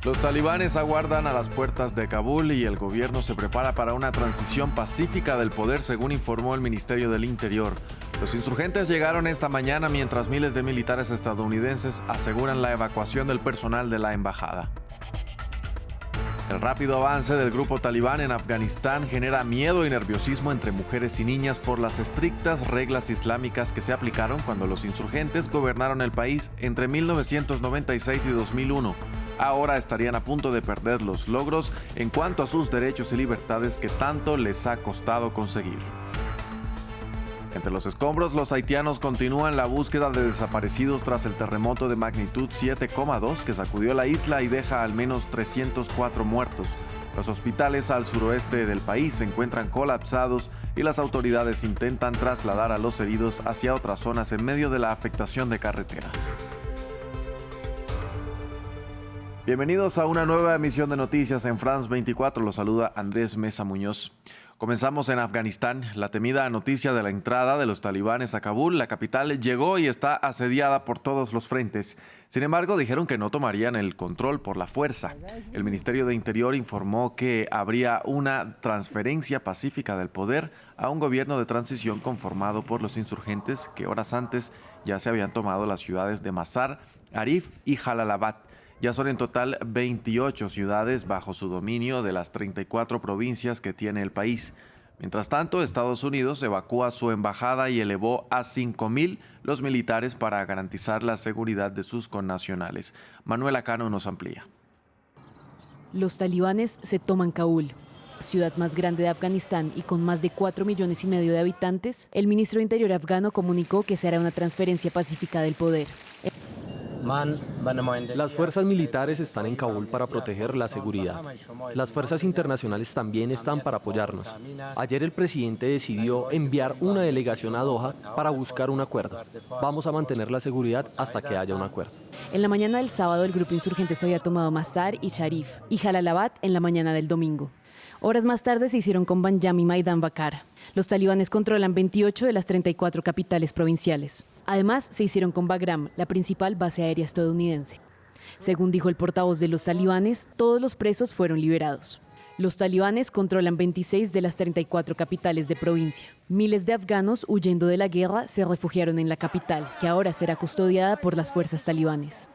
Los talibanes aguardan a las puertas de Kabul y el gobierno se prepara para una transición pacífica del poder, según informó el Ministerio del Interior. Los insurgentes llegaron esta mañana mientras miles de militares estadounidenses aseguran la evacuación del personal de la embajada. El rápido avance del grupo talibán en Afganistán genera miedo y nerviosismo entre mujeres y niñas por las estrictas reglas islámicas que se aplicaron cuando los insurgentes gobernaron el país entre 1996 y 2001. Ahora estarían a punto de perder los logros en cuanto a sus derechos y libertades que tanto les ha costado conseguir. Entre los escombros, los haitianos continúan la búsqueda de desaparecidos tras el terremoto de magnitud 7,2 que sacudió la isla y deja al menos 304 muertos. Los hospitales al suroeste del país se encuentran colapsados y las autoridades intentan trasladar a los heridos hacia otras zonas en medio de la afectación de carreteras. Bienvenidos a una nueva emisión de Noticias en France 24. Los saluda Andrés Mesa Muñoz. Comenzamos en Afganistán. La temida noticia de la entrada de los talibanes a Kabul, la capital, llegó y está asediada por todos los frentes. Sin embargo, dijeron que no tomarían el control por la fuerza. El Ministerio de Interior informó que habría una transferencia pacífica del poder a un gobierno de transición conformado por los insurgentes que horas antes ya se habían tomado las ciudades de Mazar, Arif y Jalalabad. Ya son en total 28 ciudades bajo su dominio de las 34 provincias que tiene el país. Mientras tanto, Estados Unidos evacúa su embajada y elevó a 5.000 los militares para garantizar la seguridad de sus connacionales. Manuela Cano nos amplía. Los talibanes se toman Kabul, ciudad más grande de Afganistán y con más de 4,5 millones de habitantes. El ministro de Interior afgano comunicó que se hará una transferencia pacífica del poder. Las fuerzas militares están en Kabul para proteger la seguridad. Las fuerzas internacionales también están para apoyarnos. Ayer el presidente decidió enviar una delegación a Doha para buscar un acuerdo. Vamos a mantener la seguridad hasta que haya un acuerdo. En la mañana del sábado, el grupo insurgente se había tomado Mazar y Sharif y Jalalabad en la mañana del domingo. Horas más tarde se hicieron con Banjam y Maidan Bakar. Los talibanes controlan 28 de las 34 capitales provinciales. Además, se hicieron con Bagram, la principal base aérea estadounidense. Según dijo el portavoz de los talibanes, todos los presos fueron liberados. Los talibanes controlan 26 de las 34 capitales de provincia. Miles de afganos, huyendo de la guerra, se refugiaron en la capital, que ahora será custodiada por las fuerzas talibanes.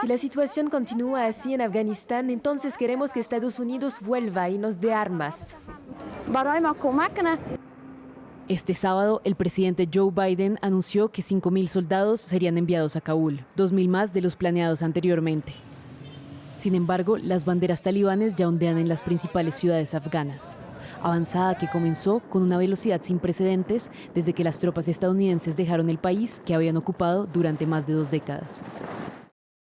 Si la situación continúa así en Afganistán, entonces queremos que Estados Unidos vuelva y nos dé armas. Este sábado, el presidente Joe Biden anunció que 5.000 soldados serían enviados a Kabul, 2.000 más de los planeados anteriormente. Sin embargo, las banderas talibanes ya ondean en las principales ciudades afganas. Avanzada que comenzó con una velocidad sin precedentes desde que las tropas estadounidenses dejaron el país que habían ocupado durante más de 2 décadas.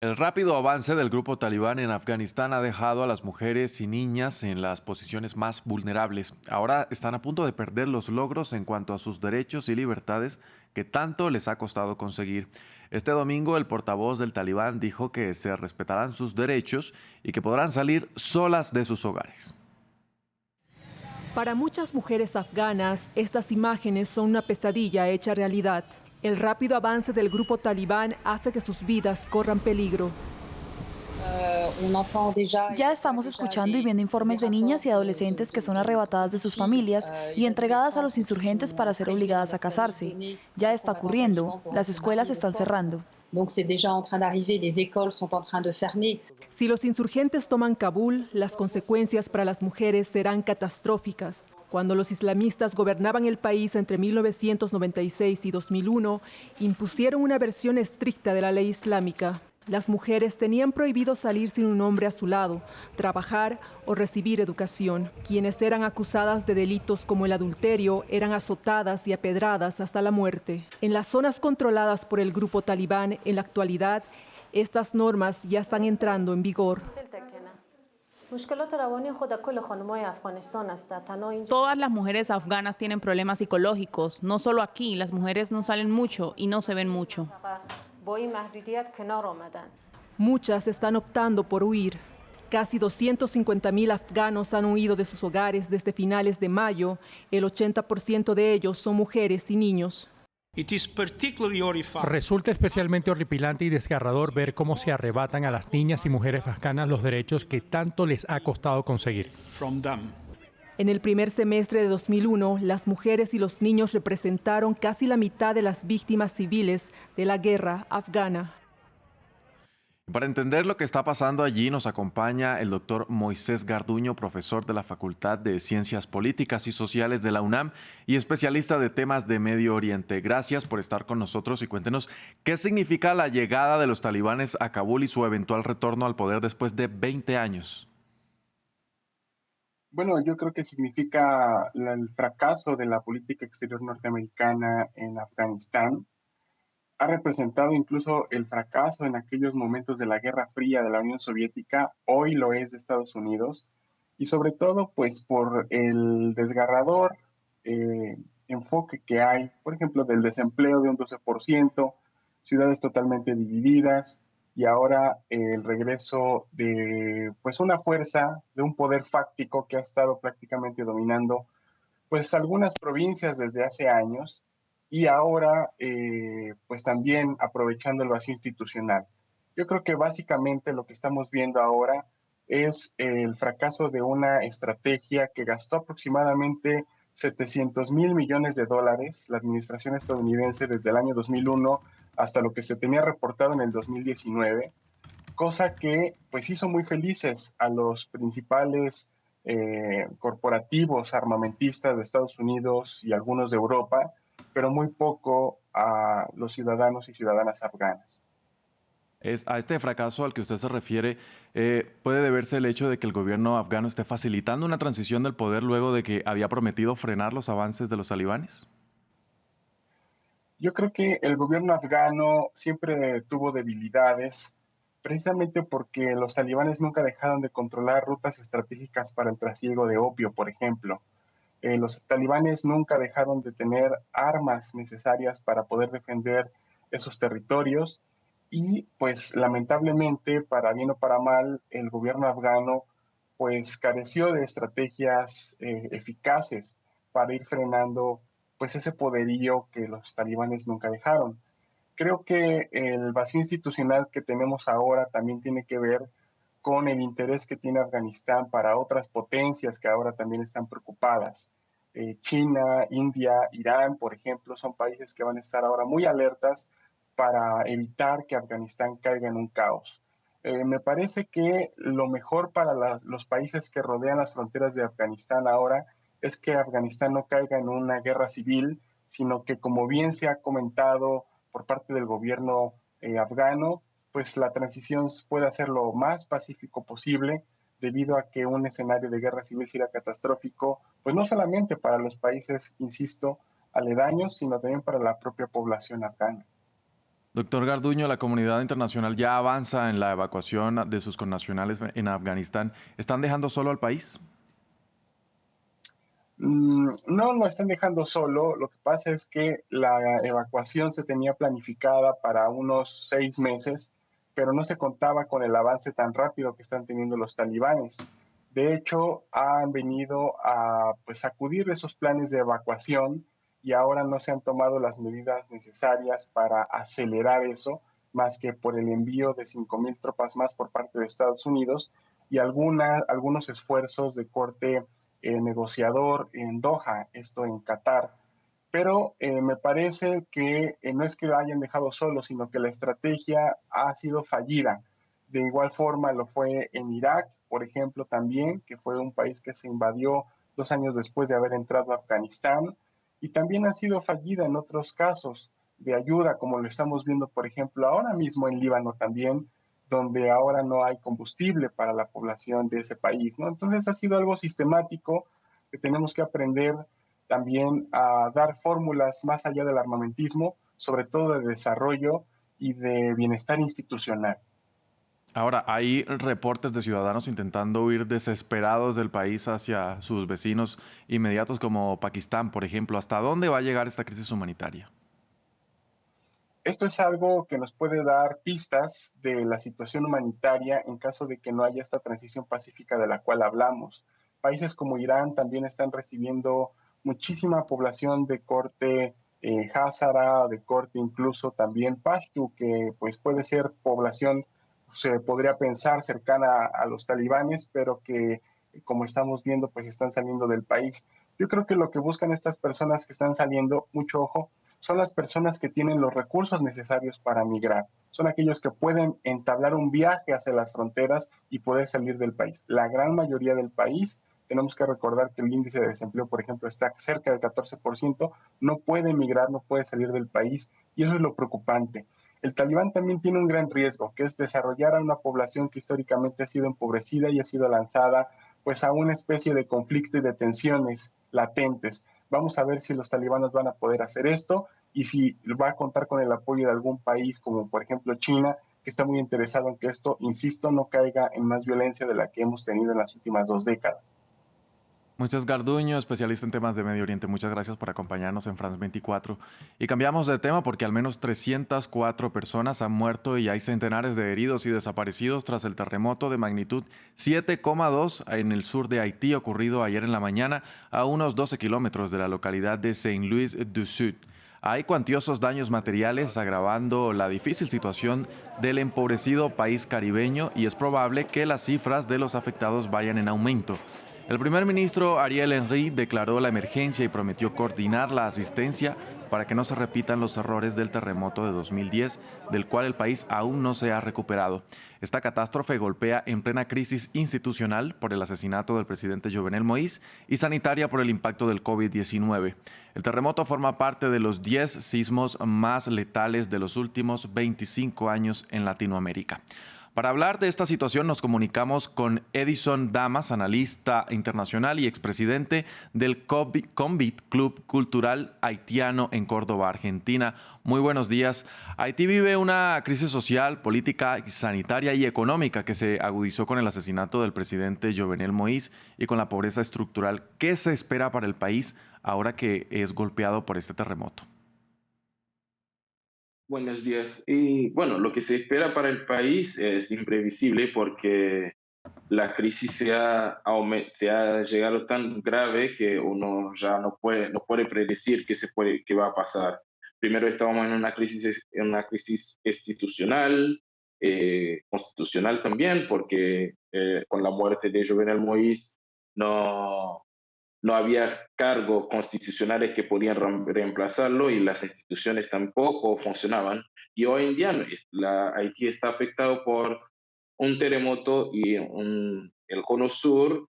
El rápido avance del grupo talibán en Afganistán ha dejado a las mujeres y niñas en las posiciones más vulnerables. Ahora están a punto de perder los logros en cuanto a sus derechos y libertades que tanto les ha costado conseguir. Este domingo, el portavoz del talibán dijo que se respetarán sus derechos y que podrán salir solas de sus hogares. Para muchas mujeres afganas, estas imágenes son una pesadilla hecha realidad. El rápido avance del grupo talibán hace que sus vidas corran peligro. Ya estamos escuchando y viendo informes de niñas y adolescentes que son arrebatadas de sus familias y entregadas a los insurgentes para ser obligadas a casarse. Ya está ocurriendo. Las escuelas están cerrando. Si los insurgentes toman Kabul, las consecuencias para las mujeres serán catastróficas. Cuando los islamistas gobernaban el país entre 1996 y 2001, impusieron una versión estricta de la ley islámica. Las mujeres tenían prohibido salir sin un hombre a su lado, trabajar o recibir educación. Quienes eran acusadas de delitos como el adulterio eran azotadas y apedradas hasta la muerte. En las zonas controladas por el grupo talibán, en la actualidad, estas normas ya están entrando en vigor. Todas las mujeres afganas tienen problemas psicológicos. No solo aquí, las mujeres no salen mucho y no se ven mucho. Muchas están optando por huir. Casi 250.000 afganos han huido de sus hogares desde finales de mayo. El 80% de ellos son mujeres y niños. Resulta especialmente horripilante y desgarrador ver cómo se arrebatan a las niñas y mujeres afganas los derechos que tanto les ha costado conseguir. En el primer semestre de 2001, las mujeres y los niños representaron casi la mitad de las víctimas civiles de la guerra afgana. Para entender lo que está pasando allí nos acompaña el doctor Moisés Garduño, profesor de la Facultad de Ciencias Políticas y Sociales de la UNAM y especialista de temas de Medio Oriente. Gracias por estar con nosotros y cuéntenos qué significa la llegada de los talibanes a Kabul y su eventual retorno al poder después de 20 años. Bueno, yo creo que significa el fracaso de la política exterior norteamericana en Afganistán. Ha representado incluso el fracaso en aquellos momentos de la Guerra Fría de la Unión Soviética, hoy lo es de Estados Unidos, y sobre todo pues por el desgarrador enfoque que hay, por ejemplo, del desempleo de un 12%, ciudades totalmente divididas, y ahora el regreso de pues una fuerza, de un poder fáctico que ha estado prácticamente dominando pues algunas provincias desde hace años, y ahora pues también aprovechando el vacío institucional. Yo creo que básicamente lo que estamos viendo ahora es el fracaso de una estrategia que gastó aproximadamente 700,000 millones de dólares la administración estadounidense desde el año 2001 hasta lo que se tenía reportado en el 2019, cosa que pues hizo muy felices a los principales corporativos armamentistas de Estados Unidos y algunos de Europa, pero muy poco a los ciudadanos y ciudadanas afganas. A este fracaso al que usted se refiere, ¿puede deberse el hecho de que el gobierno afgano esté facilitando una transición del poder luego de que había prometido frenar los avances de los talibanes? Yo creo que el gobierno afgano siempre tuvo debilidades, precisamente porque los talibanes nunca dejaron de controlar rutas estratégicas para el trasiego de opio, por ejemplo. Los talibanes nunca dejaron de tener armas necesarias para poder defender esos territorios y pues lamentablemente, para bien o para mal, el gobierno afgano pues careció de estrategias eficaces para ir frenando pues ese poderío que los talibanes nunca dejaron. Creo que el vacío institucional que tenemos ahora también tiene que ver con el interés que tiene Afganistán para otras potencias que ahora también están preocupadas. China, India, Irán, por ejemplo, son países que van a estar ahora muy alertas para evitar que Afganistán caiga en un caos. Me parece que lo mejor para los países que rodean las fronteras de Afganistán ahora es que Afganistán no caiga en una guerra civil, sino que, como bien se ha comentado por parte del gobierno afgano, pues la transición pueda ser lo más pacífico posible, debido a que un escenario de guerra civil sería catastrófico, pues no solamente para los países, insisto, aledaños, sino también para la propia población afgana. Doctor Garduño, la comunidad internacional ya avanza en la evacuación de sus connacionales en Afganistán. ¿Están dejando solo al país? No lo están dejando solo. Lo que pasa es que la evacuación se tenía planificada para unos 6 meses, pero no se contaba con el avance tan rápido que están teniendo los talibanes. De hecho, han venido a sacudir esos planes de evacuación y ahora no se han tomado las medidas necesarias para acelerar eso, más que por el envío de 5,000 tropas más por parte de Estados Unidos y algunos esfuerzos de corte negociador en Doha, esto en Qatar. Pero me parece que no es que lo hayan dejado solo, sino que la estrategia ha sido fallida. De igual forma lo fue en Irak, por ejemplo, también, que fue un país que se invadió 2 años después de haber entrado a Afganistán, y también ha sido fallida en otros casos de ayuda, como lo estamos viendo, por ejemplo, ahora mismo en Líbano también, donde ahora no hay combustible para la población de ese país, ¿no? Entonces ha sido algo sistemático que tenemos que aprender también a dar fórmulas más allá del armamentismo, sobre todo de desarrollo y de bienestar institucional. Ahora, hay reportes de ciudadanos intentando huir desesperados del país hacia sus vecinos inmediatos como Pakistán, por ejemplo. ¿Hasta dónde va a llegar esta crisis humanitaria? Esto es algo que nos puede dar pistas de la situación humanitaria en caso de que no haya esta transición pacífica de la cual hablamos. Países como Irán también están recibiendo muchísima población de corte Hazara, de corte incluso también Pashtu, que pues puede ser población, se podría pensar cercana a los talibanes, pero que como estamos viendo pues están saliendo del país. Yo creo que lo que buscan estas personas que están saliendo, mucho ojo, son las personas que tienen los recursos necesarios para migrar. Son aquellos que pueden entablar un viaje hacia las fronteras y poder salir del país. La gran mayoría del país, tenemos que recordar que el índice de desempleo, por ejemplo, está cerca del 14%, no puede emigrar, no puede salir del país, y eso es lo preocupante. El talibán también tiene un gran riesgo, que es desarrollar a una población que históricamente ha sido empobrecida y ha sido lanzada pues a una especie de conflicto y de tensiones latentes. Vamos a ver si los talibanes van a poder hacer esto y si va a contar con el apoyo de algún país como por ejemplo China, que está muy interesado en que esto, insisto, no caiga en más violencia de la que hemos tenido en las últimas 2 décadas. Moisés Garduño, especialista en temas de Medio Oriente, muchas gracias por acompañarnos en France 24. Y cambiamos de tema porque al menos 304 personas han muerto y hay centenares de heridos y desaparecidos tras el terremoto de magnitud 7,2 en el sur de Haití ocurrido ayer en la mañana a unos 12 kilómetros de la localidad de Saint-Louis du Sud. Hay cuantiosos daños materiales agravando la difícil situación del empobrecido país caribeño y es probable que las cifras de los afectados vayan en aumento. El primer ministro Ariel Henry declaró la emergencia y prometió coordinar la asistencia para que no se repitan los errores del terremoto de 2010, del cual el país aún no se ha recuperado. Esta catástrofe golpea en plena crisis institucional por el asesinato del presidente Jovenel Moïse y sanitaria por el impacto del COVID-19. El terremoto forma parte de los 10 sismos más letales de los últimos 25 años en Latinoamérica. Para hablar de esta situación nos comunicamos con Edison Damas, analista internacional y expresidente del Convit Club Cultural Haitiano en Córdoba, Argentina. Muy buenos días. Haití vive una crisis social, política, sanitaria y económica que se agudizó con el asesinato del presidente Jovenel Moïse y con la pobreza estructural. ¿Qué se espera para el país ahora que es golpeado por este terremoto? Buenos días. Y bueno, lo que se espera para el país es imprevisible porque la crisis se ha llegado tan grave que uno ya no puede predecir qué va a pasar. Primero estábamos en una crisis institucional, constitucional también, porque con la muerte de Jovenel Moïse no, no había cargos constitucionales que podían reemplazarlo y las instituciones tampoco funcionaban. Y hoy en día Haití está afectado por un terremoto y el cono sur,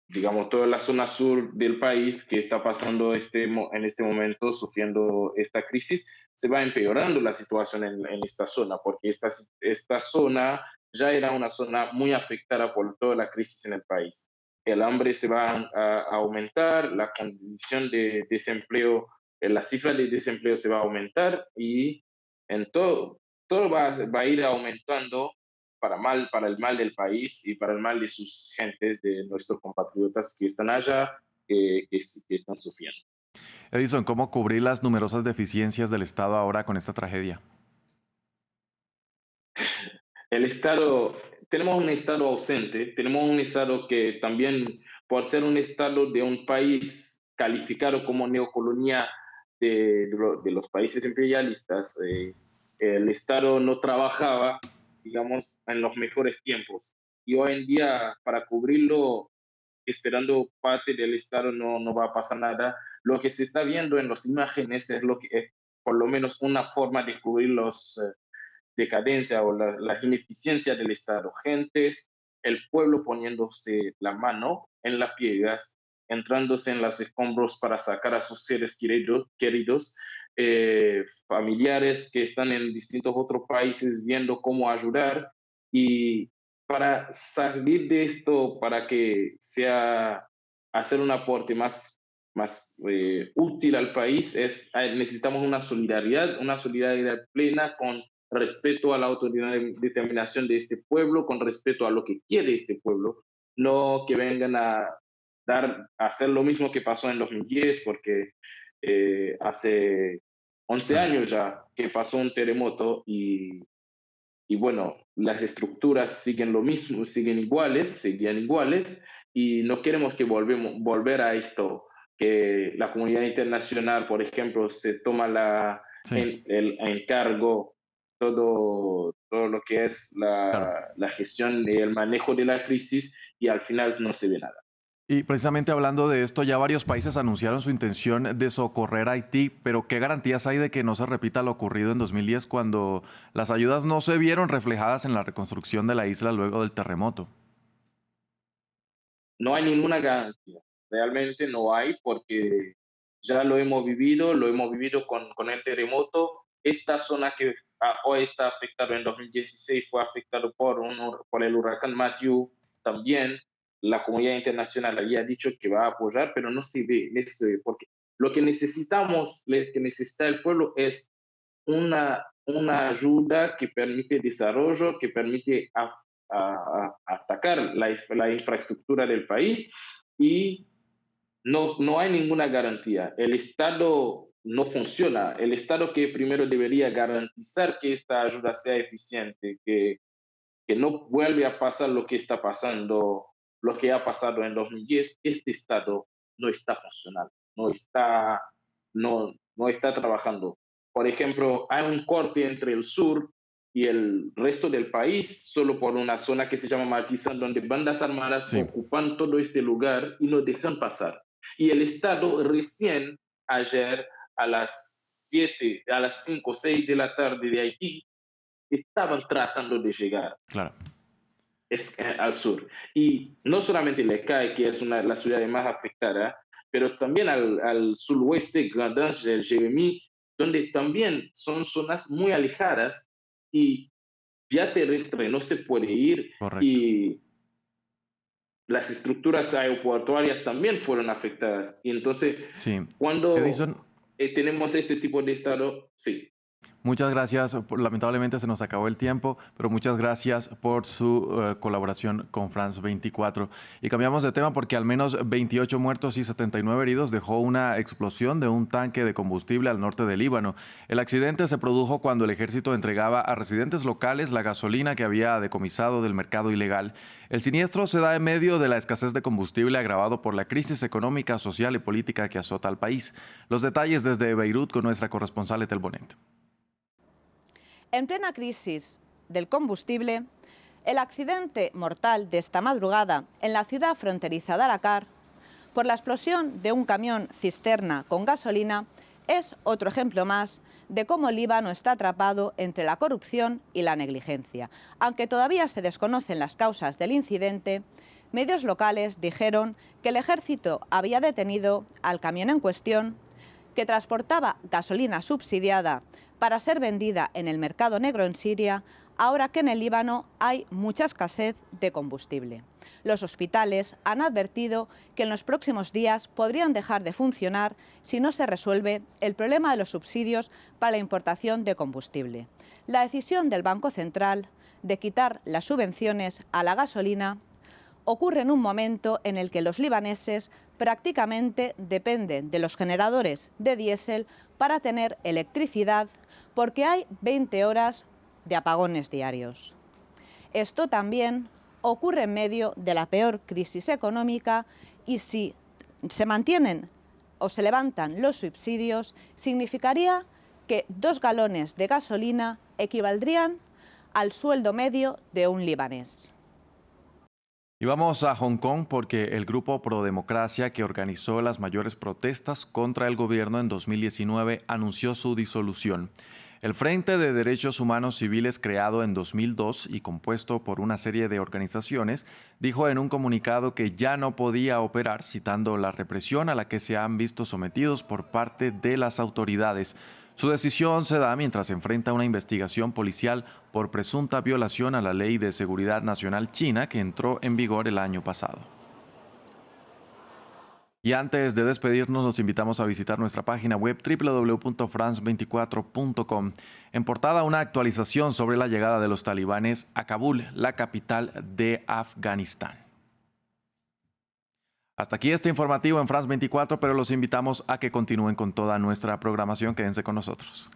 digamos toda la zona sur del país que está pasando en este momento, sufriendo esta crisis, se va empeorando la situación en esta zona, porque esta zona ya era una zona muy afectada por toda la crisis en el país. El hambre se va a aumentar, la condición de desempleo, la cifra de desempleo se va a aumentar y en todo va a ir aumentando para el mal del país y para el mal de sus gentes, de nuestros compatriotas que están allá, que están sufriendo. Edison, ¿cómo cubrir las numerosas deficiencias del Estado ahora con esta tragedia? Tenemos un Estado ausente, tenemos un Estado que también, por ser un Estado de un país calificado como neocolonia de los países imperialistas, el Estado no trabajaba, digamos, en los mejores tiempos. Y hoy en día, para cubrirlo, esperando parte del Estado, no va a pasar nada. Lo que se está viendo en las imágenes es por lo menos una forma de cubrir los decadencia o las ineficiencias del Estado. El pueblo poniéndose la mano en las piedras, entrándose en los escombros para sacar a sus seres queridos, familiares que están en distintos otros países viendo cómo ayudar, y para salir de esto, para que hacer un aporte más útil al país, necesitamos una solidaridad plena con respeto a la autodeterminación de este pueblo, con respeto a lo que quiere este pueblo, no que vengan a hacer lo mismo que pasó en 2010, porque hace 11 años ya que pasó un terremoto y bueno, las estructuras siguen lo mismo, seguían iguales y no queremos que volver a esto. que la comunidad internacional, por ejemplo, se toma el encargo todo lo que es la gestión y el manejo de la crisis y al final no se ve nada. Y precisamente hablando de esto, ya varios países anunciaron su intención de socorrer a Haití, pero ¿qué garantías hay de que no se repita lo ocurrido en 2010 cuando las ayudas no se vieron reflejadas en la reconstrucción de la isla luego del terremoto? No hay ninguna garantía, realmente no hay, porque ya lo hemos vivido con el terremoto. Esta zona que hoy está afectada en 2016 fue afectada por el huracán Matthew también. La comunidad internacional había dicho que va a apoyar, pero no se ve, porque lo que necesita el pueblo es una ayuda que permite desarrollo, que permite atacar la infraestructura del país y no hay ninguna garantía. El Estado no funciona. El Estado que primero debería garantizar que esta ayuda sea eficiente, que no vuelva a pasar lo que está pasando, lo que ha pasado en 2010, este Estado no está funcionando, no está trabajando. Por ejemplo, hay un corte entre el sur y el resto del país, solo por una zona que se llama Martizán, donde bandas armadas ocupan todo este lugar y no dejan pasar. Y el Estado recién ayer a las 5 o 6 de la tarde de Haití, estaban tratando de llegar al sur. Y no solamente Le Cayes, que es la ciudad más afectada, pero también al suroeste, Grandange, Jérémie, donde también son zonas muy alejadas y vía terrestre no se puede ir. Correcto. Y las estructuras aeroportuarias también fueron afectadas. Y entonces, cuando tenemos este tipo de estado, Muchas gracias. Lamentablemente se nos acabó el tiempo, pero muchas gracias por su colaboración con France 24. Y cambiamos de tema porque al menos 28 muertos y 79 heridos dejó una explosión de un tanque de combustible al norte de Líbano. El accidente se produjo cuando el ejército entregaba a residentes locales la gasolina que había decomisado del mercado ilegal. El siniestro se da en medio de la escasez de combustible agravado por la crisis económica, social y política que azota al país. Los detalles desde Beirut con nuestra corresponsal Etel Bonet. En plena crisis del combustible, el accidente mortal de esta madrugada en la ciudad fronteriza de Aracar por la explosión de un camión cisterna con gasolina es otro ejemplo más de cómo el Líbano está atrapado entre la corrupción y la negligencia. Aunque todavía se desconocen las causas del incidente, medios locales dijeron que el ejército había detenido al camión en cuestión, que transportaba gasolina subsidiada para ser vendida en el mercado negro en Siria, ahora que en el Líbano hay mucha escasez de combustible. Los hospitales han advertido que en los próximos días podrían dejar de funcionar si no se resuelve el problema de los subsidios para la importación de combustible. La decisión del Banco Central de quitar las subvenciones a la gasolina ocurre en un momento en el que los libaneses prácticamente dependen de los generadores de diésel para tener electricidad, porque hay 20 horas de apagones diarios. Esto también ocurre en medio de la peor crisis económica y si se mantienen o se levantan los subsidios, significaría que 2 galones de gasolina equivaldrían al sueldo medio de un libanés. Y vamos a Hong Kong porque el grupo Prodemocracia, que organizó las mayores protestas contra el gobierno en 2019, anunció su disolución. El Frente de Derechos Humanos Civiles, creado en 2002 y compuesto por una serie de organizaciones, dijo en un comunicado que ya no podía operar, citando la represión a la que se han visto sometidos por parte de las autoridades. Su decisión se da mientras enfrenta una investigación policial por presunta violación a la Ley de Seguridad Nacional China que entró en vigor el año pasado. Y antes de despedirnos, los invitamos a visitar nuestra página web www.france24.com. En portada, una actualización sobre la llegada de los talibanes a Kabul, la capital de Afganistán. Hasta aquí este informativo en France 24, pero los invitamos a que continúen con toda nuestra programación. Quédense con nosotros.